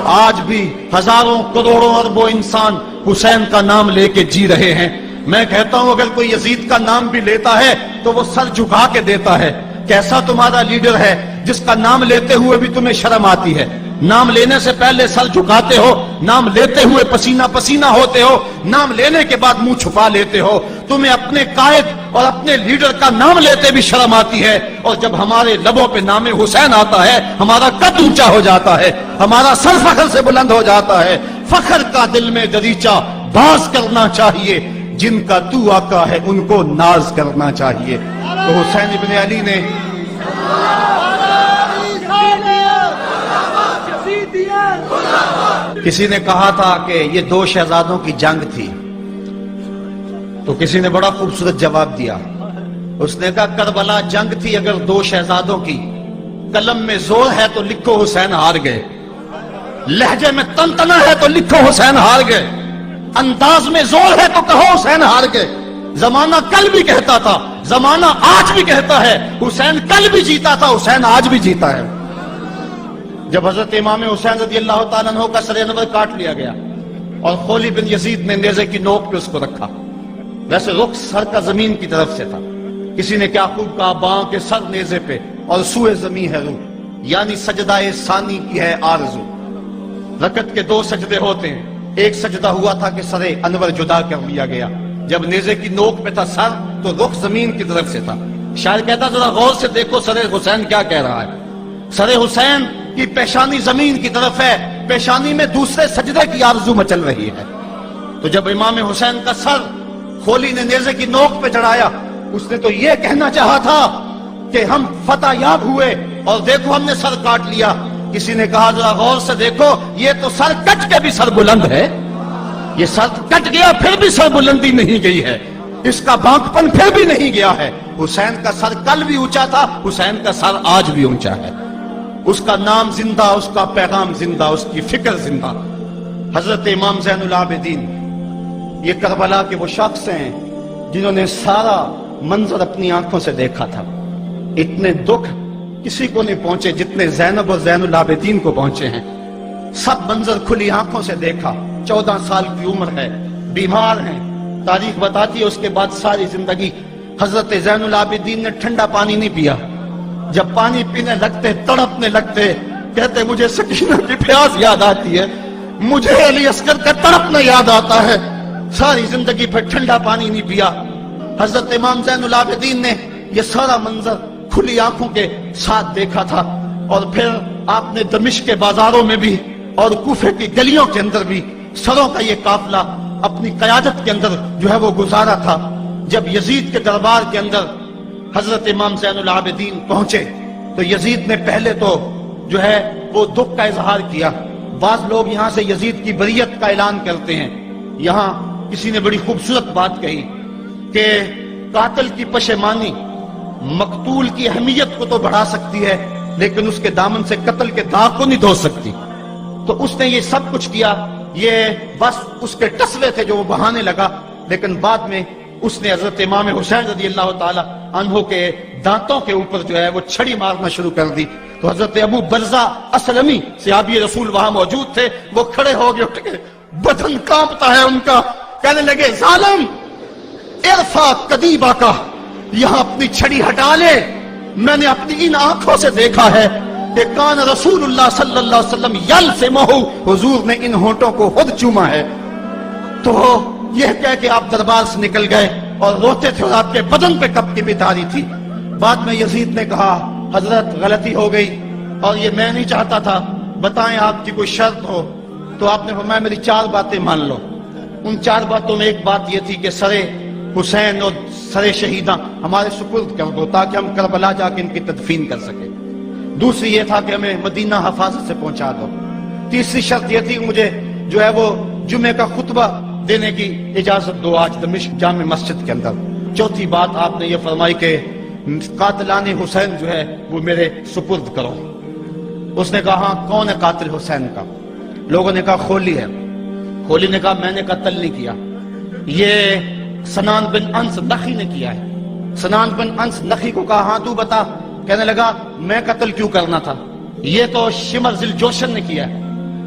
آج بھی ہزاروں کروڑوں اربوں انسان حسین کا نام لے کے جی رہے ہیں۔ میں کہتا ہوں اگر کوئی یزید کا نام بھی لیتا ہے تو وہ سر جھکا کے دیتا ہے۔ کیسا تمہارا لیڈر ہے جس کا نام لیتے ہوئے بھی تمہیں شرم آتی ہے؟ نام لینے سے پہلے سر جھکاتے ہو، نام لیتے ہوئے پسینہ پسینہ ہوتے ہو، نام لینے کے بعد منہ چھپا لیتے ہو۔ تمہیں اپنے قائد اور اپنے لیڈر کا نام لیتے بھی شرم آتی ہے، اور جب ہمارے لبوں پہ نام حسین آتا ہے ہمارا قد اونچا ہو جاتا ہے، ہمارا سر فخر سے بلند ہو جاتا ہے۔ فخر کا دل میں دریچہ باز کرنا چاہیے، جن کا تو آقا ہے ان کو ناز کرنا چاہیے۔ تو حسین ابن علی نے کسی نے کہا تھا کہ یہ دو شہزادوں کی جنگ تھی، تو کسی نے بڑا خوبصورت جواب دیا۔ اس نے کہا کربلا جنگ تھی اگر دو شہزادوں کی، قلم میں زور ہے تو لکھو حسین ہار گئے، لہجے میں تنتنا ہے تو لکھو حسین ہار گئے، انداز میں زور ہے تو کہو حسین ہار گئے۔ زمانہ کل بھی کہتا تھا، زمانہ آج بھی کہتا ہے، حسین کل بھی جیتا تھا، حسین آج بھی جیتا ہے۔ جب حضرت امام حسین رضی اللہ تعالیٰ عنہ کا سر انور کاٹ لیا گیا اور خولی بن یزید نے نیزے کی نوک پہ اس کو رکھا، ویسے رخ سر کا زمین کی طرف سے تھا، کسی نے کیا خوب کہا، باں کے سر نیزے پہ اور سوئے زمین ہے روح، یعنی سجدہ ثانی کی ہے آرزو۔ رکعت کے دو سجدے ہوتے ہیں، ایک سجدہ ہوا تھا کہ سر انور جدا کر لیا گیا، جب نیزے کی نوک پہ تھا سر تو رخ زمین کی طرف سے تھا۔ شاعر کہتا ذرا غور سے دیکھو سر حسین کیا کہہ رہا ہے، سر حسین کی پیشانی زمین کی طرف ہے، پیشانی میں دوسرے سجدے کی آرزو مچل رہی ہے۔ تو جب امام حسین کا سر خولی نے نیزے کی نوک پہ چڑھایا، اس نے تو یہ کہنا چاہا تھا کہ ہم فتح یاب ہوئے اور دیکھو ہم نے سر کاٹ لیا۔ کسی نے کہا ذرا غور سے دیکھو یہ تو سر کٹ کے بھی سر بلند ہے، یہ سر کٹ گیا پھر بھی سر بلندی نہیں گئی ہے، اس کا بانکپن پھر بھی نہیں گیا ہے۔ حسین کا سر کل بھی اونچا تھا، حسین کا سر آج بھی اونچا ہے، اس کا نام زندہ، اس کا پیغام زندہ، اس کی فکر زندہ۔ حضرت امام زین العابدین یہ کربلا کے وہ شخص ہیں جنہوں نے سارا منظر اپنی آنکھوں سے دیکھا تھا۔ اتنے دکھ کسی کو نہیں پہنچے جتنے زینب اور زین العابدین کو پہنچے ہیں۔ سب منظر کھلی آنکھوں سے دیکھا، 14 سال کی عمر ہے، بیمار ہیں، تاریخ بتاتی ہے اس کے بعد ساری زندگی حضرت زین العابدین نے ٹھنڈا پانی نہیں پیا، جب پانی پینے لگتے تڑپنے لگتے، کہتے مجھے سکینہ کی پیاس یاد آتی ہے، مجھے علی اصغر کا تڑپنا یاد آتا ہے، ساری زندگی پھر ٹھنڈا پانی نہیں پیا۔ حضرت امام زین العابدین نے یہ سارا منظر کھلی آنکھوں کے ساتھ دیکھا تھا، اور پھر آپ نے دمشق کے بازاروں میں بھی اور کوفے کی گلیوں کے اندر بھی سروں کا یہ قافلہ اپنی قیادت کے اندر جو ہے وہ گزارا تھا۔ جب یزید کے دربار کے اندر حضرت امام زین العابدین پہنچے تو یزید نے پہلے تو جو ہے وہ دکھ کا اظہار کیا۔ بعض لوگ یہاں سے یزید کی بریت کا اعلان کرتے ہیں۔ یہاں کسی نے بڑی خوبصورت بات کہی کہ قاتل کی پشیمانی مقتول کی اہمیت کو تو بڑھا سکتی ہے لیکن اس کے دامن سے قتل کے داغ کو نہیں دھو سکتی۔ تو اس نے یہ سب کچھ کیا، یہ بس اس کے ٹسلے تھے جو وہ بہانے لگا، لیکن بعد میں اس نے حضرت امام حسین رضی اللہ تعالی عنہ کے دانتوں کے اوپر جو ہے وہ چھڑی مارنا شروع کر دی۔ تو حضرت ابو برزہ اسلمی صحابی رسول وہاں موجود تھے، وہ کھڑے ہو گئے، اٹھ کے بدن کانپتا ہے ان کا، کہنے لگے ظالم ارفع قدیبہ کا، یہاں اپنی چھڑی ہٹا لے، میں نے اپنی ان آنکھوں سے دیکھا ہے کہ کان رسول اللہ صلی اللہ علیہ وسلم یلسمہ، حضور نے ان ہونٹوں کو خود چوما ہے۔ تو یہ کہہ کہ آپ دربار سے نکل گئے اور روتے تھے اور آپ کے بدن پہ کپکپی بھی تاری تھی۔ بعد میں یزید نے کہا حضرت غلطی ہو گئی اور یہ میں نہیں چاہتا تھا، بتائیں آپ کی کوئی شرط ہو۔ تو آپ نے فرمایا میری 4 باتیں مان لو۔ ان 4 باتوں میں ایک بات یہ تھی کہ سر حسین اور سر شہیداں ہمارے سپرد کر دو تاکہ ہم کربلا جا کے ان کی تدفین کر سکیں۔ دوسری یہ تھا کہ ہمیں مدینہ حفاظت سے پہنچا دو۔ تیسری شرط یہ تھی کہ مجھے جو ہے وہ جمعے کا خطبہ دینے کی اجازت دو آج دمشق جامع مسجد کے اندر۔ چوتھی بات آپ نے یہ فرمائی کہ قاتلان حسین جو ہے وہ میرے سپرد کرو۔ اس نے کہا ہاں کون ہے قاتل حسین کا؟ لوگوں نے کہا خولی ہے۔ خولی نے کہا میں نے قتل نہیں کیا، یہ سنان بن انس نخی نے کیا ہے۔ سنان بن انس نخی کو کہا ہاں تو بتا، کہنے لگا میں قتل کیوں کرنا تھا، یہ تو شمر ذی الجوشن نے کیا ہے۔